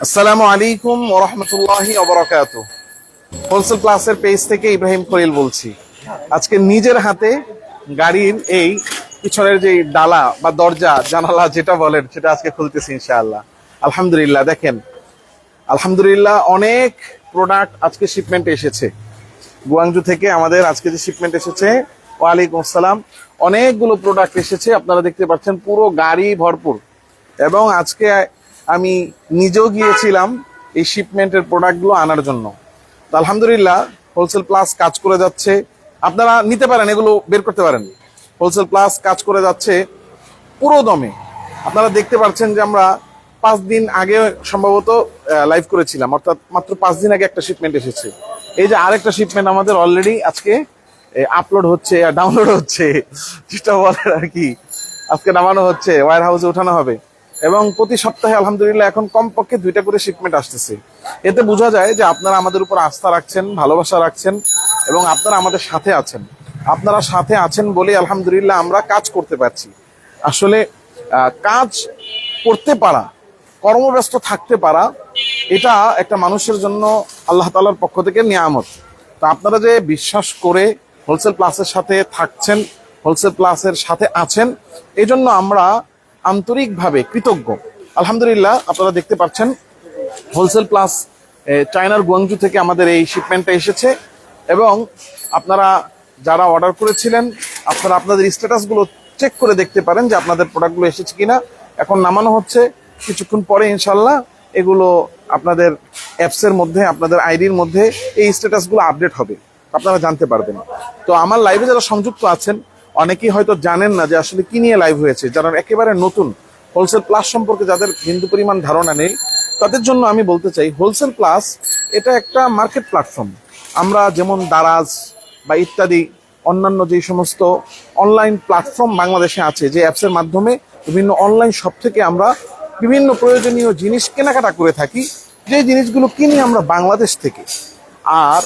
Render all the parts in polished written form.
আসসালামু আলাইকুম ওয়া রাহমাতুল্লাহি ওয়া বারাকাতুহু। হোলসেল প্লাসের পেজ থেকে ইব্রাহিম খলিল বলছি। আজকে নিজের হাতে গাড়ির এই পিছনের যে ডালা বা দরজা জানালা যেটা বলেন সেটা আজকে খুলতেছি ইনশাআল্লাহ। আলহামদুলিল্লাহ, দেখেন আলহামদুলিল্লাহ অনেক প্রোডাক্ট আজকে শিপমেন্ট এসেছে গুয়াংজু থেকে। আমাদের আজকে যে শিপমেন্ট এসেছে, ওয়ালাইকুম আসসালাম, অনেকগুলো প্রোডাক্ট এসেছে, আপনারা দেখতে পাচ্ছেন পুরো গাড়ি ভরপুর। এবং আজকে আমি নিজেও গিয়েছিলাম এই শিপমেন্টের প্রোডাক্টগুলো আনার জন্য। তো আলহামদুলিল্লাহ হোলসেল প্লাস কাজ করে যাচ্ছে, আপনারা নিতে পারেন, এগুলো বের করতে পারেন। হোলসেল প্লাস কাজ করে যাচ্ছে পুরো দমে। আপনারা দেখতে পাচ্ছেন যে আমরা 5 দিন আগে সম্ভবত লাইভ করেছিলাম, অর্থাৎ মাত্র 5 দিন আগে একটা শিপমেন্ট এসেছে। এই যে আরেকটা শিপমেন্ট আমাদের অলরেডি আজকে আপলোড হচ্ছে, ডাউনলোড হচ্ছে, যেটা বলে আর কি, আজকে নামানো হচ্ছে, ওয়্যার হাউসে উঠানো হবে। এবং প্রতি সপ্তাহে আলহামদুলিল্লাহ এখন কমপক্ষে 2টা করে শিপমেন্ট আসতেছে। এতে বোঝা যায় যে আপনারা আমাদের উপর আস্থা রাখছেন, ভালোবাসা রাখছেন এবং আপনারা আমাদের সাথে আছেন। আপনারা সাথে আছেন বলে আলহামদুলিল্লাহ আমরা কাজ করতে পারছি। আসলে কাজ করতে পারা, কর্মব্যস্ত থাকতে পারা, এটা একটা মানুষের জন্য আল্লাহ তাআলার পক্ষ থেকে নিয়ামত। তো আপনারা যে বিশ্বাস করে হোলসেল প্লাসের সাথে থাকছেন, হোলসেল প্লাসের সাথে আছেন, এই জন্য আমরা আন্তরিকভাবে কৃতজ্ঞ। আলহামদুলিল্লাহ আপনারা দেখতে পাচ্ছেন হোলসেল প্লাস চায়নার গুয়াংজু থেকে আমাদের এই শিপমেন্টটা এসেছে। এবং আপনারা যারা অর্ডার করেছিলেন, আপনারা আপনাদের স্ট্যাটাসগুলো চেক করে দেখতে পারেন যে আপনাদের প্রোডাক্টগুলো এসেছে কিনা। এখন নামানো হচ্ছে, কিছুক্ষণ পরে ইনশাল্লাহ এগুলো আপনাদের অ্যাপসের মধ্যে, আপনাদের আইডির মধ্যে এই স্ট্যাটাসগুলো আপডেট হবে, আপনারা জানতে পারবেন। তো আমার লাইভে যারা সংযুক্ত আছেন, অনেকেই হয়তো জানেন না যে আসলে কি নিয়ে লাইভ হয়েছে। যারা একেবারে নতুন, হোলসেল প্লাস সম্পর্কে যাদের বিন্দু পরিমাণ ধারণা নেই, তাদের জন্য আমি বলতে চাই হোলসেল প্লাস এটা একটা মার্কেট প্ল্যাটফর্ম। আমরা যেমন দারাজ বা ইত্যাদি অন্যান্য যে সমস্ত অনলাইন প্ল্যাটফর্ম বাংলাদেশে আছে, যে অ্যাপসের মাধ্যমে বিভিন্ন অনলাইন শপ থেকে আমরা বিভিন্ন প্রয়োজনীয় জিনিস কেনাকাটা করে থাকি, যে জিনিসগুলো কিনি আমরা বাংলাদেশ থেকে। আর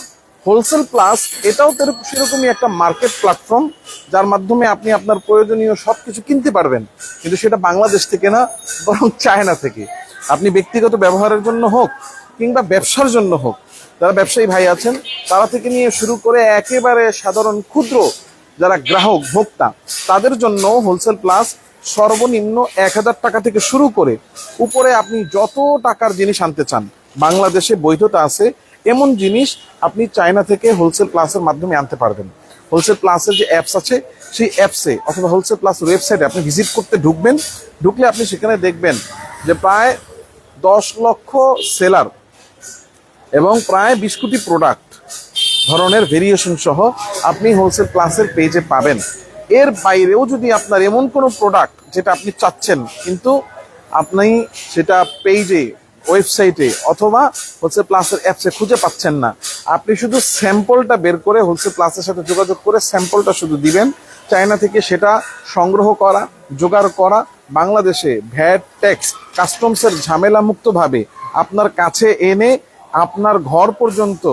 হোলসেল প্লাস এটাও সেরকমই একটা মার্কেট প্ল্যাটফর্ম, যার মাধ্যমে আপনি আপনার প্রয়োজনীয় সব কিছু কিনতে পারবেন, কিন্তু সেটা বাংলাদেশ থেকে না, বরং চায়না থেকে। আপনি ব্যক্তিগত ব্যবহারের জন্য হোক কিংবা ব্যবসার জন্য হোক, যারা ব্যবসায়ী ভাই আছেন তারা থেকে নিয়ে শুরু করে একেবারে সাধারণ ক্ষুদ্র যারা গ্রাহক ভোক্তা, তাদের জন্য হোলসেল প্লাস সর্বনিম্ন 1000 টাকা থেকে শুরু করে উপরে আপনি যত টাকার জিনিস আনতে চান, বাংলাদেশে বৈধতা আছে এমন জিনিস আপনি চায়না থেকে হোলসেল প্লাসের মাধ্যমে আনতে পারবেন। হোলসেল প্লাসের যে অ্যাপস আছে, সেই অ্যাপসে অথবা হোলসেল প্লাস ওয়েবসাইটে আপনি ভিজিট করতে ঢুকবেন। ঢুকলে আপনি সেখানে দেখবেন যে প্রায় 10 লক্ষ সেলার এবং প্রায় 20 কোটি প্রোডাক্ট ধরনের ভেরিয়েশন সহ আপনি হোলসেল প্লাসের পেজে পাবেন। এর বাইরেও যদি আপনার এমন কোনো প্রোডাক্ট যেটা আপনি চাচ্ছেন, কিন্তু আপনি সেটা পেজে, ওয়েবসাইটে অথবা হোলসেল প্লাসের অ্যাপসে খুঁজে পাচ্ছেন না, আপনি শুধু স্যাম্পলটা বের করে হোলসেল প্লাসের সাথে যোগাযোগ করে স্যাম্পলটা শুধু দিবেন। চায়না থেকে সেটা সংগ্রহ করা, জোগাড় করা, বাংলাদেশে ভ্যাট, ট্যাক্স, কাস্টমসের ঝামেলা মুক্তভাবে আপনার কাছে এনে আপনার ঘর পর্যন্ত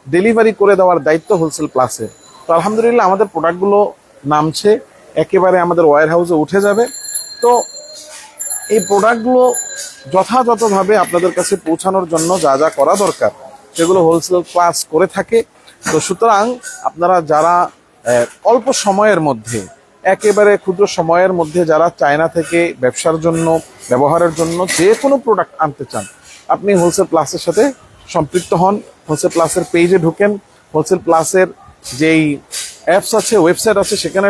ডেলিভারি করে দেওয়ার দায়িত্ব হোলসেল প্লাসের। তো আলহামদুলিল্লাহ আমাদের প্রোডাক্টগুলো নামছে, একেবারে আমাদের ওয়্যার হাউসে উঠে যাবে। তো এই প্রোডাক্টগুলো যথাযথভাবে আপনাদের কাছে পৌঁছানোর জন্য যা যা করা দরকার সেগুলো হোলসেল প্লাস করে থাকে। তো সুতরাং আপনারা যারা অল্প সময়ের মধ্যে, একেবারে ক্ষুদ্র সময়ের মধ্যে যারা চায়না থেকে ব্যবসার জন্য, ব্যবহারের জন্য যে কোনো প্রোডাক্ট আনতে চান, আপনি হোলসেল প্লাসের সাথে সম্পৃক্ত হন। হোলসেল প্লাসের পেজে ঢুকেন, হোলসেল প্লাসের যেই অ্যাপস আছে, ওয়েবসাইট আছে, সেখানে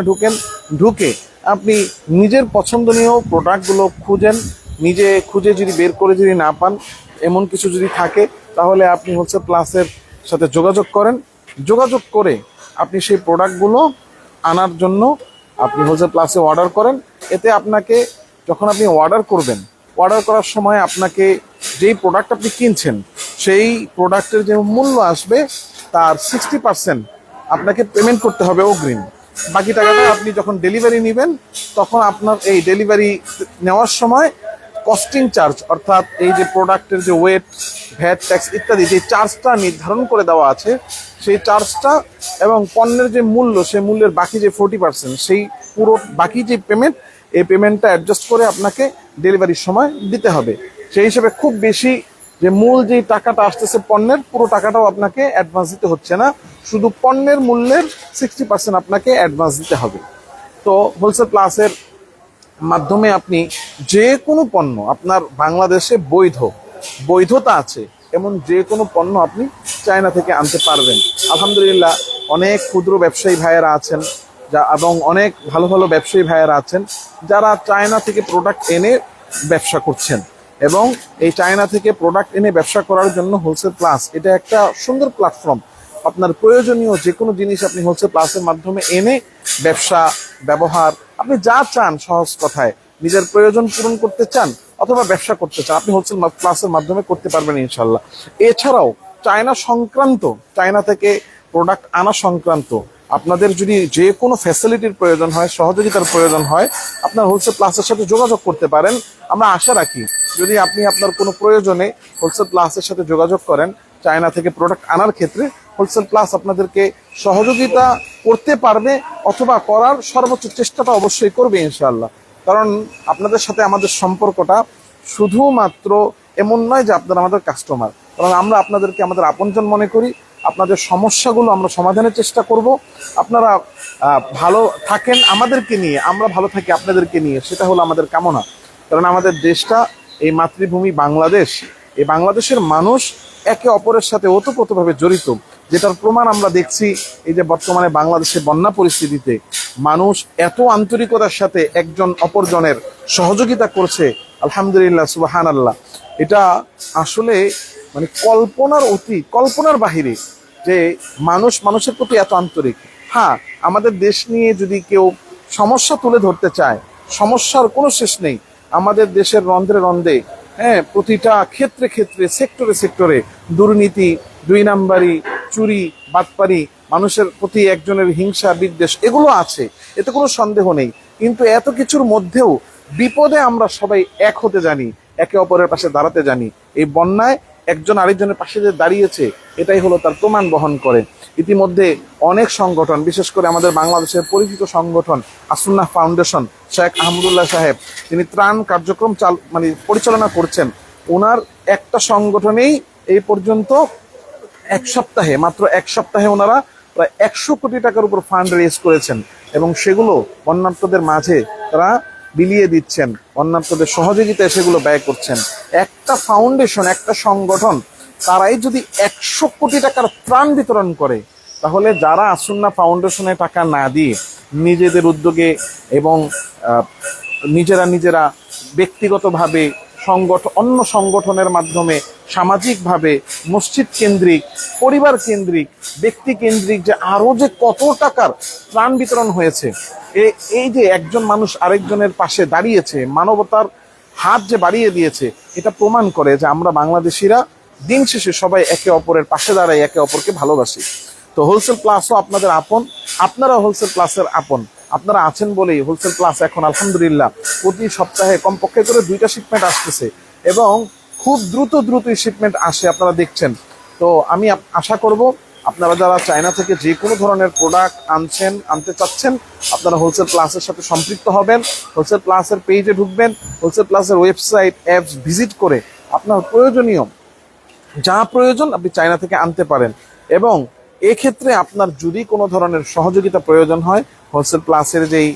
ঢুকে আপনি নিজের পছন্দনীয় প্রোডাক্টগুলো খুঁজেন। নিজে খুঁজে যদি বের করে যদি না পান, এমন কিছু যদি থাকে, তাহলে আপনি হোলসেল প্লাসের সাথে যোগাযোগ করেন। যোগাযোগ করে আপনি সেই প্রোডাক্টগুলো আনার জন্য আপনি হোলসেল প্লাসে অর্ডার করেন। এতে আপনাকে যখন আপনি অর্ডার করবেন, অর্ডার করার সময় আপনাকে যেই প্রোডাক্ট আপনি কিনছেন, সেই প্রোডাক্টের যে মূল্য আসবে তার 60% আপনাকে পেমেন্ট করতে হবে অগ্রিম। বাকি টাকাটা আপনি যখন ডেলিভারি নেবেন, তখন আপনার এই ডেলিভারি নেওয়ার সময় কস্টিং চার্জ, অর্থাৎ এই যে প্রোডাক্টের যে ওয়েট, ভ্যাট, ট্যাক্স ইত্যাদি যে চার্জটা নির্ধারণ করে দেওয়া আছে, সেই চার্জটা এবং পণ্যের যে মূল্য, সেই মূল্যের বাকি যে 40%, সেই পুরো বাকি যে পেমেন্ট, এই পেমেন্টটা অ্যাডজাস্ট করে আপনাকে ডেলিভারির সময় দিতে হবে। সেই হিসেবে খুব বেশি যে মূল যে টাকাটা আসতেছে পণ্যের, পুরো টাকাটাও আপনাকে অ্যাডভান্স দিতে হচ্ছে না, শুধু পণ্যের মূল্যের 60% আপনাকে অ্যাডভান্স দিতে হবে। তো হোলসেল প্লাসের মাধ্যমে আপনি যে কোনো পণ্য, আপনার বাংলাদেশে বৈধতা আছে এমন যে কোনো পণ্য আপনি চায়না থেকে আনতে পারবেন। আলহামদুলিল্লাহ, অনেক ক্ষুদ্র ব্যবসায়ী ভাইয়েরা আছেন এবং অনেক ভালো ভালো ব্যবসায়ী ভাইয়েরা আছেন যারা চায়না থেকে প্রোডাক্ট এনে ব্যবসা করছেন। এবং এই চায়না থেকে প্রোডাক্ট এনে ব্যবসা করার জন্য হোলসেল প্লাস এটা একটা সুন্দর প্ল্যাটফর্ম। আপনার প্রয়োজনীয় যে কোনো জিনিস আপনি হোলসেল প্লাসের মাধ্যমে এনে ব্যবসা, ব্যবহার, আপনি যা চান, সহজ কথায় নিজের প্রয়োজন পূরণ করতে চান অথবা ব্যবসা করতে চান, আপনি হোলসেল প্লাসের মাধ্যমে করতে পারবেন ইনশাল্লাহ। এছাড়াও চায়না সংক্রান্ত, চায়না থেকে প্রোডাক্ট আনা সংক্রান্ত আপনাদের যদি যে কোনো ফ্যাসিলিটির প্রয়োজন হয়, সহযোগিতার প্রয়োজন হয়, আপনার হোলসেল প্লাসের সাথে যোগাযোগ করতে পারেন। আমরা আশা রাখি যদি আপনি আপনার কোনো প্রয়োজনে হোলসেল প্লাসের সাথে যোগাযোগ করেন চায়না থেকে প্রোডাক্ট আনার ক্ষেত্রে, হোলসেল প্লাস আপনাদেরকে সহযোগিতা করতে পারবে অথবা করার সর্বোচ্চ চেষ্টাটা অবশ্যই করবে ইনশাআল্লাহ। কারণ আপনাদের সাথে আমাদের সম্পর্কটা শুধুমাত্র এমন নয় যে আপনারা আমাদের কাস্টমার, কারণ আমরা আপনাদেরকে আমাদের আপনজন মনে করি। আপনাদের সমস্যাগুলো আমরা সমাধানের চেষ্টা করব। আপনারা ভালো থাকেন আমাদেরকে নিয়ে, আমরা ভালো থাকি আপনাদেরকে নিয়ে, সেটা হলো আমাদের কামনা। কারণ আমাদের দেশটা, এই মাতৃভূমি বাংলাদেশ, এই বাংলাদেশের মানুষ একে অপরের সাথে ওতপ্রোতভাবে জড়িত, যেটার প্রমাণ আমরা দেখছি এই যে বর্তমানে বাংলাদেশে বন্যা পরিস্থিতিতে মানুষ এত আন্তরিকতার সাথে একজন অপরজনের সহযোগিতা করছে। আলহামদুলিল্লাহ, সুবহানাল্লাহ। এটা আসলে মানে কল্পনার বাহিরে যে মানুষ মানুষের প্রতি এত আন্তরিক। হ্যাঁ, আমাদের দেশ নিয়ে যদি কেউ সমস্যা তুলে ধরতে চায়, সমস্যার কোনো শেষ নেই। আমাদের দেশের রন্ধ্রে রন্ধ্রে, হ্যাঁ, প্রতিটা ক্ষেত্রে ক্ষেত্রে, সেক্টরে সেক্টরে দুর্নীতি, দুই নাম্বারি, চুরি, বাটপারি, মানুষের প্রতি একজনের হিংসা, বিদ্বেষ, এগুলো আছে, এতে কোনো সন্দেহ নেই। কিন্তু এত কিছুর মধ্যেও বিপদে আমরা সবাই এক হতে জানি, একে অপরের পাশে দাঁড়াতে জানি। এই বন্যায় একজন আরেকজনের পাশে যে দাঁড়িয়েছে, এটাই হলো তার প্রমাণ বহন করে। ইতিমধ্যে অনেক সংগঠন, বিশেষ করে আমাদের বাংলাদেশের পরিচিত সংগঠন আসুন্নাহ ফাউন্ডেশন, শেখ আহমদুল্লাহ সাহেব, তিনি ত্রাণ কার্যক্রম পরিচালনা করছেন। ওনার একটা সংগঠনেই এই পর্যন্ত মাত্র এক সপ্তাহে ওনারা প্রায় 100 কোটি টাকার উপর ফান্ড রেজ করেছেন এবং সেগুলো বন্যার্তদের মাঝে তারা বিলিয়ে দিচ্ছেন, বন্যার্তদের সহযোগিতায় সেগুলো ব্যয় করছেন। একটা ফাউন্ডেশন, একটা সংগঠন, তারাই যদি 100 কোটি টাকার ত্রাণ বিতরণ করে, তাহলে যারা আসুন্নাহ ফাউন্ডেশনে টাকা না দিয়ে নিজেদের উদ্যোগে এবং নিজেরা ব্যক্তিগতভাবে অন্য সংগঠনের মাধ্যমে সামাজিকভাবে, মসজিদ কেন্দ্রিক, পরিবার কেন্দ্রিক, ব্যক্তি কেন্দ্রিক যে আরো যে কত টাকার ত্রাণ বিতরণ হয়েছে, এই যে একজন মানুষ আরেকজনের পাশে দাঁড়িয়েছে, মানবতার হাত যে বাড়িয়ে দিয়েছে, এটা প্রমাণ করে যে আমরা বাংলাদেশিরা দিন শেষে সবাই একে অপরের পাশে দাঁড়াই, একে অপরকে ভালোবাসি। তো হোলসেল প্লাসও আপনাদের আপন, আপনারা হোলসেল প্লাসের আপন। আপনারা আছেন বলেই হোলসেল প্লাস এখন আলহামদুলিল্লাহ প্রতি সপ্তাহে কমপক্ষে করে 2টা শিপমেন্ট আসতেছে এবং খুব দ্রুতই শিপমেন্ট আসে, আপনারা দেখছেন। তো আমি আশা করব আপনারা যারা চায়না থেকে যে কোনো ধরনের প্রোডাক্ট আনতে চাচ্ছেন, আপনারা হোলসেল প্লাসের সাথে সম্পৃক্ত হবেন, হোলসেল প্লাসের পেজে ঢুকবেন, হোলসেল প্লাসের ওয়েবসাইট, অ্যাপস ভিজিট করে আপনার প্রয়োজনীয় যা প্রয়োজন আপনি চায়না থেকে আনতে পারেন। এবং এক্ষেত্রে আপনার যদি কোনো ধরনের সহযোগিতা প্রয়োজন হয়, হোলসেল প্লাসের যেই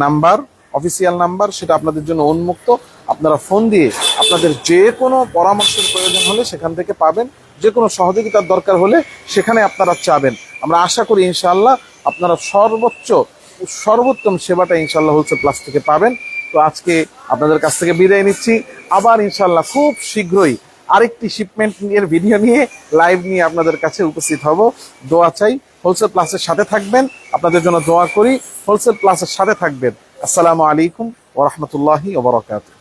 নাম্বার, অফিসিয়াল নাম্বার, সেটা আপনাদের জন্য উন্মুক্ত। আপনারা ফোন দিয়ে আপনাদের যে কোনো পরামর্শের প্রয়োজন হলে সেখান থেকে পাবেন, যে কোনো সহযোগিতার দরকার হলে সেখানে আপনারা চাবেন। আমরা আশা করি ইনশাআল্লাহ আপনারা সর্বোত্তম সেবাটা ইনশাআল্লাহ হোলসেল প্লাস থেকে পাবেন। তো আজকে আপনাদের কাছ থেকে বিদায় নিচ্ছি। আবার ইনশাআল্লাহ খুব শীঘ্রই আরেকটি শিপমেন্ট এর ভিডিও নিয়ে, লাইভ নিয়ে আপনাদের কাছে উপস্থিত হব। দোয়া চাই, হোলসেল প্লাসের সাথে থাকবেন, আপনাদের জন্য দোয়া করি, হোলসেল প্লাসের সাথে থাকবেন। আসসালামু আলাইকুম ওয়া রাহমাতুল্লাহি ওয়া বারাকাতুহু।